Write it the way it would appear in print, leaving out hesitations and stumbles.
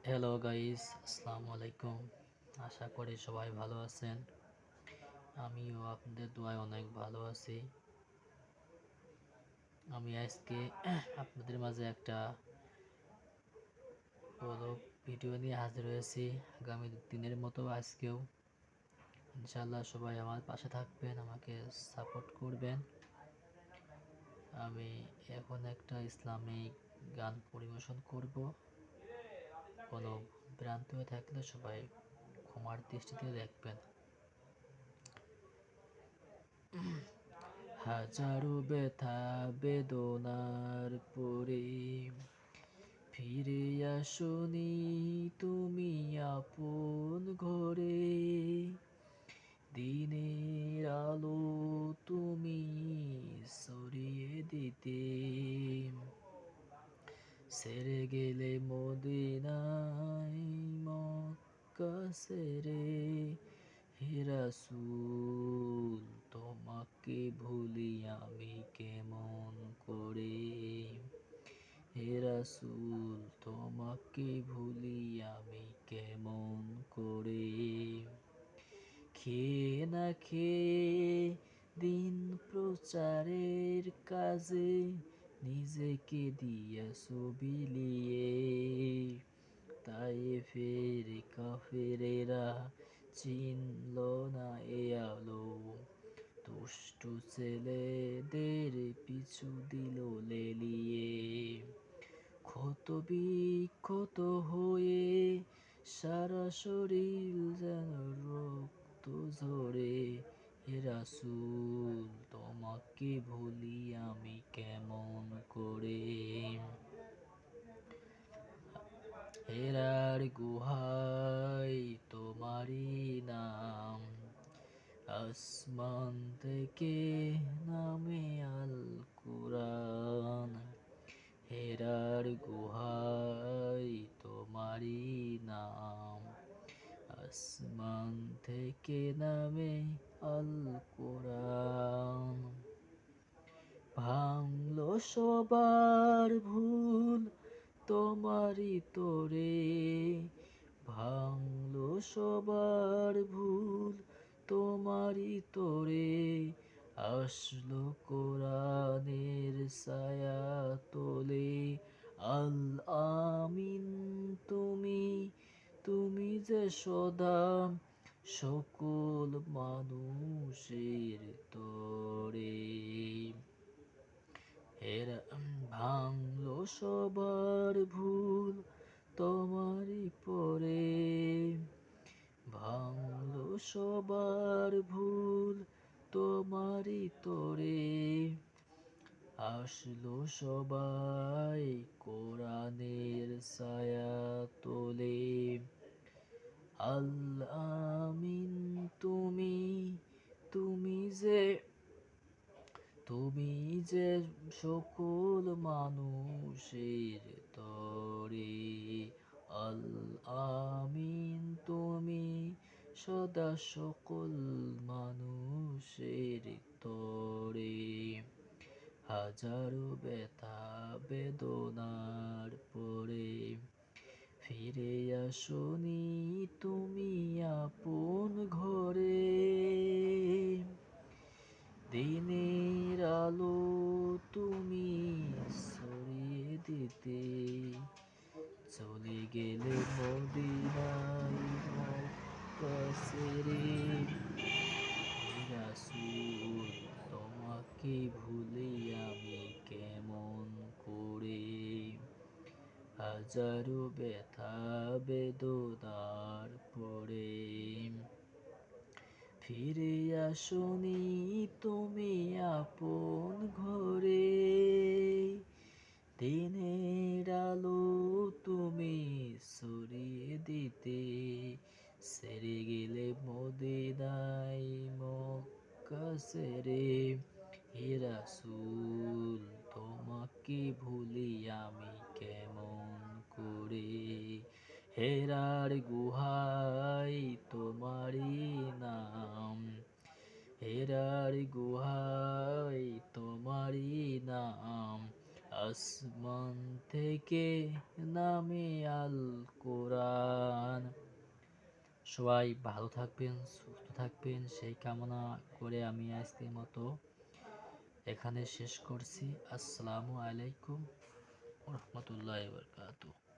Hello guys, আসসালামু আলাইকুম। আশা করি সবাই ভালো আছেন। আমিও আপনাদের দোয়ায় অনেক ভালো আছি। আমি আজকে আপনাদের মাঝে একটা বড় ভিডিও নিয়ে হাজির হয়েছি। আগামী দিনের মতো আজকেও ইনশাআল্লাহ সবাই আমার পাশে থাকবেন, আমাকে সাপোর্ট করবেন। আমি এখন একটা ইসলামিক গান পরিবেশন করব। কোনো ভ্রান্ত হয়ে থাকলে সবাই ক্ষমার দৃষ্টিতে দেখবেন। হাজারো ব্যথা বেদনার পরে ফিরে আসনি তুমি আপন ঘরে। দিনের আলো তুমি সরিয়ে দিতে ছেড়ে গেলে মদিনায় মক্কা ছেড়ে। হে রাসূল, তোমাকে ভুলি আমি কেমন করে। হে রাসূল, তোমাকে ভুলি আমি কেমন করে। খেয়ে না খেয়ে দিন প্রচারের কাজে নিজেকে দিয়েছো বিলিয়ে। তায়েফের কাফেরেরা চিনল না এ আলো, দুষ্টু ছেলেদের পিছু দিল লেলিয়ে। ক্ষত বিক্ষত হয়ে সারা শরীর যেন রক্ত ঝরে। হে রাসূল, তোমাকে ভুলি আমি কেমন করে। হেরার গুহায় তোমারি নাম, আসমান থেকে নামে আল কুরআন। হেরার গুহায় তোমারি নাম, আসমান থেকে নামে আল কুরআন। ভাঙলো সবার ভুল তোমারি তোরে, ভাঙলো সবার ভুল তোমারি তোরে। আসলো কোরআনের ছায়া তোলে। আল আমিন তুমি, তুমি যে সদা সকল মানুষের তরে। এরা ভাঙলো সবার ভুল তোমারই পরে, ভাঙলো সবার ভুল তোমারই তোরে। আসলো সবাই কোরআনের ছায়া তোলে। আল আমিন তুমি, তুমি যে, তুমি যে সকল মানুষের তরে। আল আমিন তুমি সদা সকল মানুষের তরে। হাজারো ব্যথা বেদনার পরে ফিরে আসনি তুমি আপন ঘরে। দিনের আলো তুমি ছড়িয়ে দিতে চলে গেলে মদিনায় মক্কা ছেড়ে। হে রাসূল, তোমাকে ভুলি আমি কেমন করে। হাজারো ব্যথা বেদনার পরে ফিরে আসনি তুমি আপন ঘরে। দিনের আলো তুমি ছড়িয়ে দিতে ছেড়ে গেলে মদিনায় মক্কা ছেড়ে। হে রাসূল, তোমাকে ভুলি আমি কেমন করে। হেরার গুহায় তোমারি নাম, হেরার গুহায় তোমারি নাম, আসমান থেকে নামে আল কোরআন। সবাই ভালো থাকবেন, সুস্থ থাকবেন, সেই কামনা করে আমি আজকের মতো এখানে শেষ করছি। আসসালামু আলাইকুম ওয়া রাহমাতুল্লাহি ওয়া বারাকাতুহু।